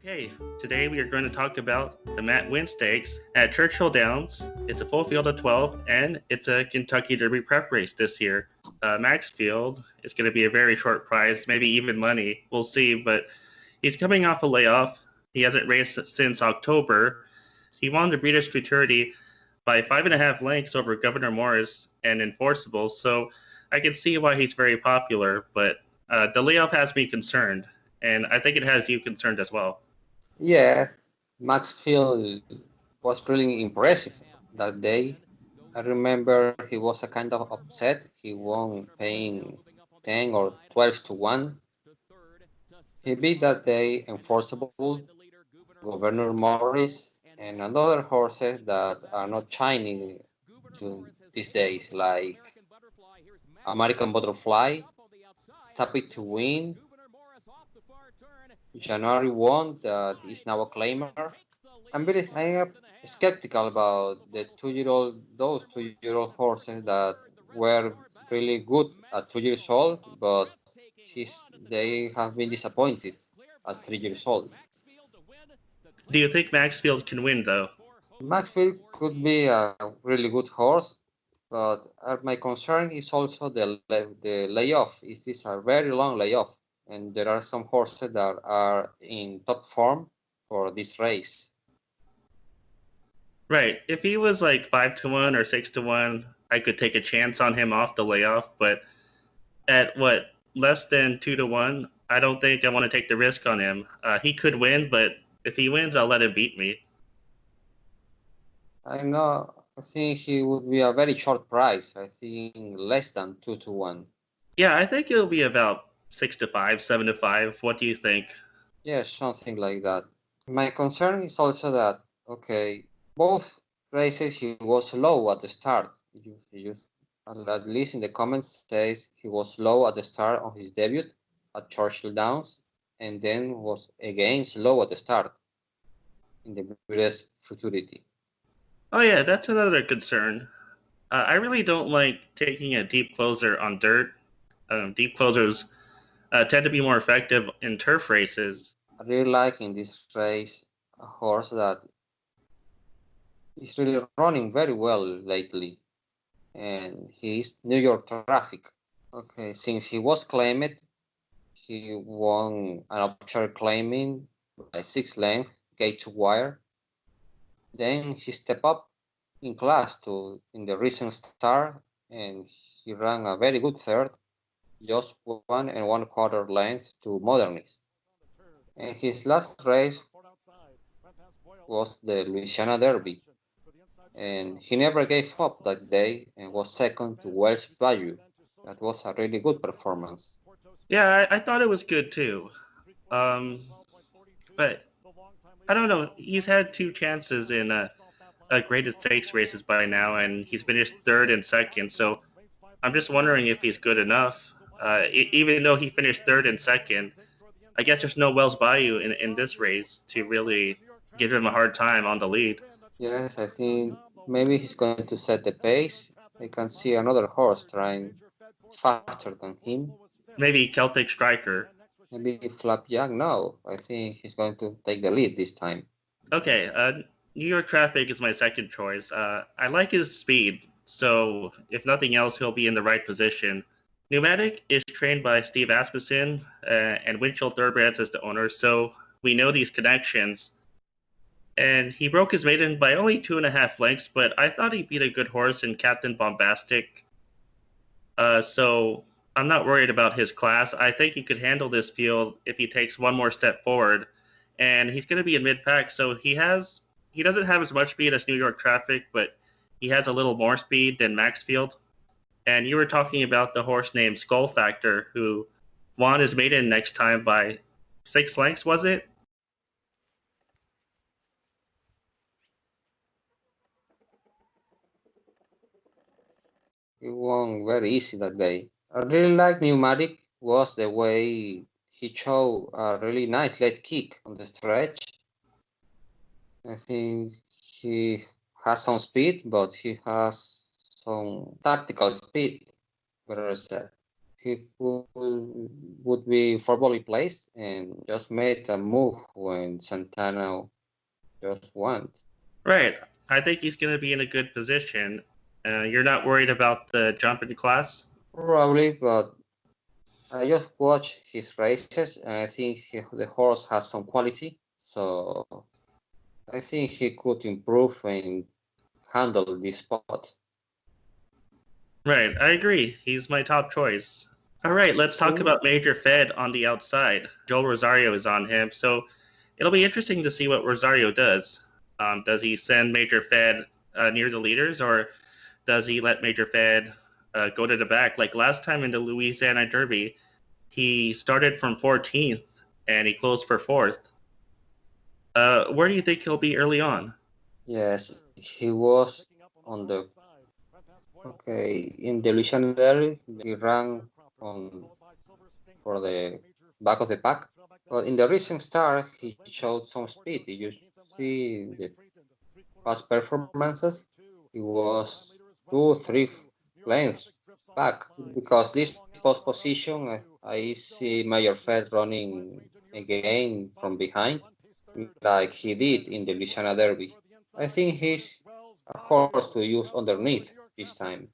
Okay, today we are going to talk about the Winn Stakes at Churchill Downs. It's a full field of 12, and it's a Kentucky Derby prep race this year. Maxfield is going to be a very short prize, maybe even money. We'll see, but he's coming off a layoff. He hasn't raced since October. He won the British Futurity by 5.5 lengths over Governor Morris and Enforceable, so I can see why he's very popular, but the layoff has me concerned, and I think it has you concerned as well. Yeah, Maxfield was really impressive that day. I remember he was a kind of upset. He won paying 10 or 12 to 1. He beat that day Enforceable, Governor Morris, and other horses that are not shining these days, like American Butterfly, Happy to Win, January 1, that is now a claimer. I am skeptical about the 2-year-old, those 2-year-old horses that were really good at 2 years old, but they have been disappointed at 3 years old. Do you think Maxfield can win, though? Maxfield could be a really good horse, but my concern is also the layoff. It is a very long layoff, and there are some horses that are in top form for this race. Right. If he was like 5 to 1 or 6 to 1, I could take a chance on him off the layoff. But at what, less than 2 to 1, I don't think I want to take the risk on him. He could win, but if he wins, I'll let him beat me. I know. I think he would be a very short price. I think less than 2 to 1. Yeah, I think it'll be about 6 to 5, 7 to 5. What do you think? Yeah, something like that. My concern is also that, okay, both races he was low at the start. At least in the comments says he was low at the start on his debut at Churchill Downs, and then was again slow at the start in the British Futurity. Oh yeah, that's another concern. I really don't like taking a deep closer on dirt. Deep closers tend to be more effective in turf races. I really like in this race a horse that is really running very well lately, and he's New York Traffic. Okay, since he was claimed, he won an upshare claiming by 6 lengths, gate to wire. Then he stepped up in class in the recent start, and he ran a very good third, just 1 1/4 length to Modernist. And his last race was the Louisiana Derby, and he never gave up that day and was second to Welsh Bayou. That was a really good performance. Yeah, I thought it was good too. Um, but I don't know. He's had two chances in greatest stakes races by now, and he's finished third and second. So I'm just wondering if he's good enough. Even though he finished third and second, I guess there's no Wells Bayou in this race to really give him a hard time on the lead. Yes, I think maybe he's going to set the pace. I can see another horse trying faster than him. Maybe Celtic Striker. Maybe Flapjack. No, I think he's going to take the lead this time. Okay, New York Traffic is my second choice. I like his speed, so if nothing else, he'll be in the right position. Pneumatic is trained by Steve Asmussen, and Winchell Thoroughbreds as the owner, so we know these connections. And he broke his maiden by only 2.5 lengths, but I thought he beat a good horse in Captain Bombastic. So I'm not worried about his class. I think he could handle this field if he takes one more step forward. And he's going to be in mid pack, so he doesn't have as much speed as New York Traffic, but he has a little more speed than Maxfield. And you were talking about the horse named Skull Factor, who won his maiden next time by 6 lengths, was it? He won very easy that day. I really like Pneumatic was the way he showed a really nice late kick on the stretch. I think he has some speed, but he has some tactical speed, better said. he would be formally placed and just made a move when Santana just won. Right. I think he's going to be in a good position. You're not worried about the jump in class? Probably, but I just watched his races and I think the horse has some quality. So I think he could improve and handle this spot. Right. I agree. He's my top choice. All right. Let's talk about Major Fed on the outside. Joel Rosario is on him. So it'll be interesting to see what Rosario does. Does he send Major Fed near the leaders, or does he let Major Fed go to the back? Like last time in the Louisiana Derby, he started from 14th and he closed for 4th. Where do you think he'll be early on? Yes, he was on the in the Louisiana Derby. He ran on for the back of the pack. But in the recent start, he showed some speed. You see the past performances, he was 2, 3 lengths back because this post position, I see Major Fed running again from behind, like he did in the Louisiana Derby. I think he's a horse to use underneath this time.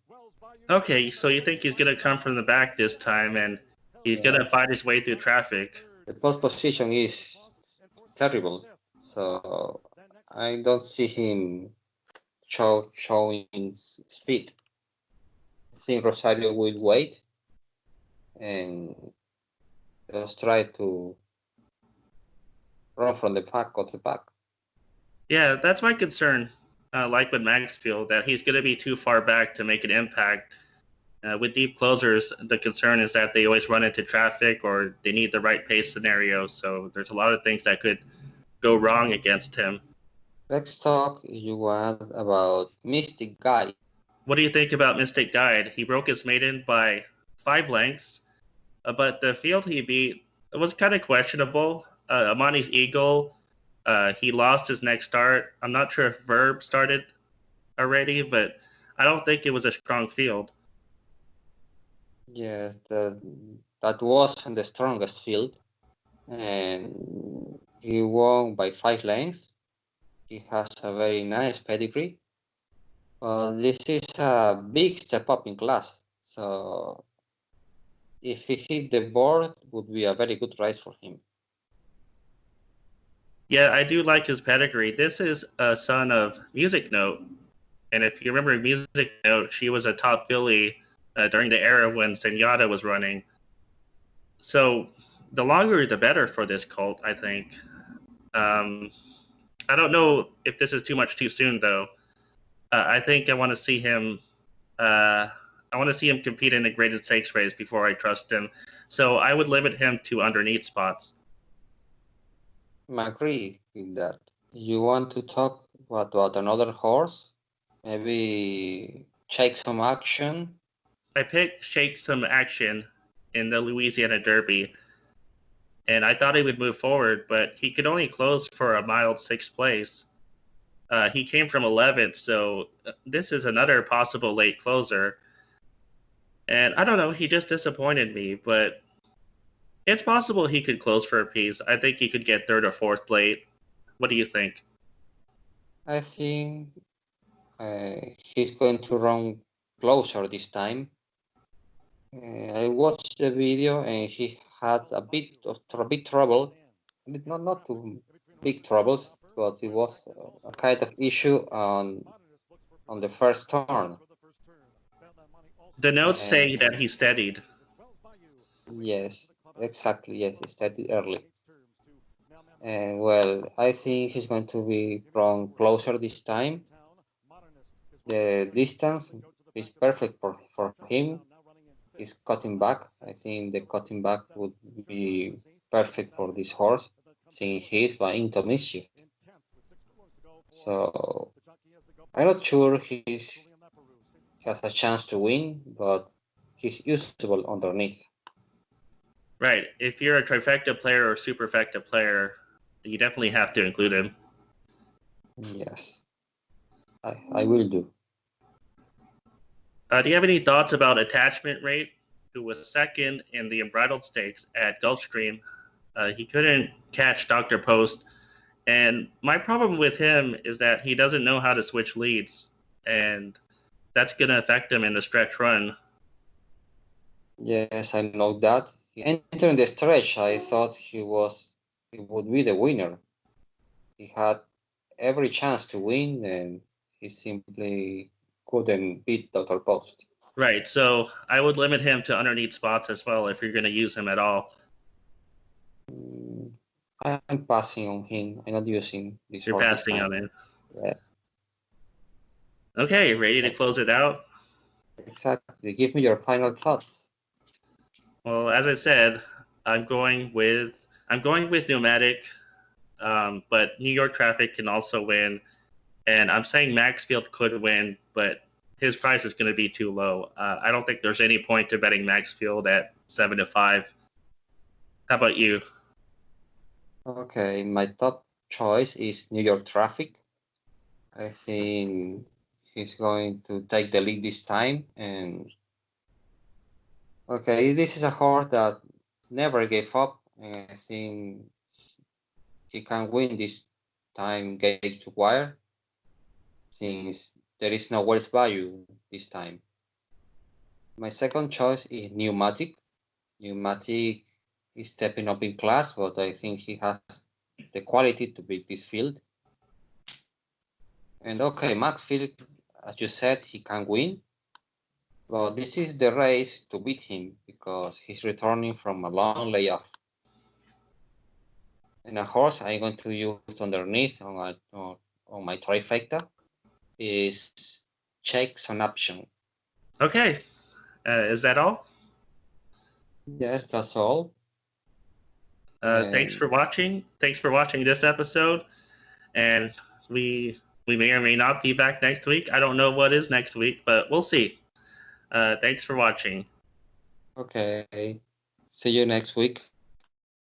Okay, so you think he's going to come from the back this time and he's going to Yes. fight his way through traffic? The post position is terrible, so I don't see him showing speed. I think Rosario will wait and just try to run from the pack of the pack. Yeah, that's my concern. Like with Maxfield, that he's going to be too far back to make an impact. With deep closers, the concern is that they always run into traffic or they need the right pace scenario. So there's a lot of things that could go wrong against him. Let's talk, if you want, about Mystic Guy. What do you think about Mystic Guide? He broke his maiden by 5 lengths, but the field he beat was kind of questionable. Amani's Eagle, he lost his next start. I'm not sure if Verb started already, but I don't think it was a strong field. Yes, that wasn't the strongest field, and he won by 5 lengths. He has a very nice pedigree. This is a big step up in class, so if he hit the board, would be a very good race for him. Yeah, I do like his pedigree. This is a son of Music Note, and if you remember Music Note, she was a top filly during the era when Senora was running. So the longer the better for this colt, I think. Um, I don't know if this is too much too soon, though. I think I want to see him. I want to see him compete in a graded stakes race before I trust him. So I would limit him to underneath spots. I agree with that. You want to talk about another horse? Maybe Shake Some Action? I picked Shake Some Action in the Louisiana Derby, and I thought he would move forward, but he could only close for a mild 6th place. He came from 11th, so this is another possible late closer. And I don't know, he just disappointed me, but it's possible he could close for a piece. I think he could get 3rd or 4th late. What do you think? I think he's going to run closer this time. I watched the video and he had a bit trouble. Not too big troubles, but it was a kind of issue on the first turn. The notes And say that he steadied. yes, exactly. Yes, he started early. And well, I think he's going to be run closer this time. The distance is perfect for him. He's cutting back. I think the cutting back would be perfect for this horse, since he's by into mischief. So I'm not sure he has a chance to win, but he's usable underneath. Right. If you're a trifecta player or superfecta player, you definitely have to include him. Yes, I will do. Do you have any thoughts about attachment rate? who was second in the Unbridled Stakes at Gulfstream. He couldn't catch Dr. Post. And my problem with him is that he doesn't know how to switch leads. And that's going to affect him in the stretch run. Yes, I know that. Entering the stretch, I thought he would be the winner. He had every chance to win, and he simply couldn't beat Dr. Post. Right, so I would limit him to underneath spots as well if you're going to use him at all. I'm passing on him. I'm not using this. You're passing on him. Yeah. Okay, ready to close it out? Exactly. Give me your final thoughts. Well, as I said, I'm going with Pneumatic, but New York Traffic can also win, and I'm saying Maxfield could win, but his price is going to be too low. I don't think there's any point to betting Maxfield at 7-5. How about you? Okay, my top choice is New York Traffic. I think he's going to take the lead this time, and okay, this is a horse that never gave up, and I think he can win this time gate to wire, since there is no worse value this time. My second choice is Pneumatic. Pneumatic is stepping up in class, but I think he has the quality to beat this field. And okay, Maxfield, as you said, he can win. But this is the race to beat him because he's returning from a long layoff. And a horse I'm going to use underneath on my trifecta is Checks on Option. Okay, is that all? Yes, that's all. Thanks for watching. Thanks for watching this episode. And we may or may not be back next week. I don't know what is next week, but we'll see. Thanks for watching. Okay. See you next week.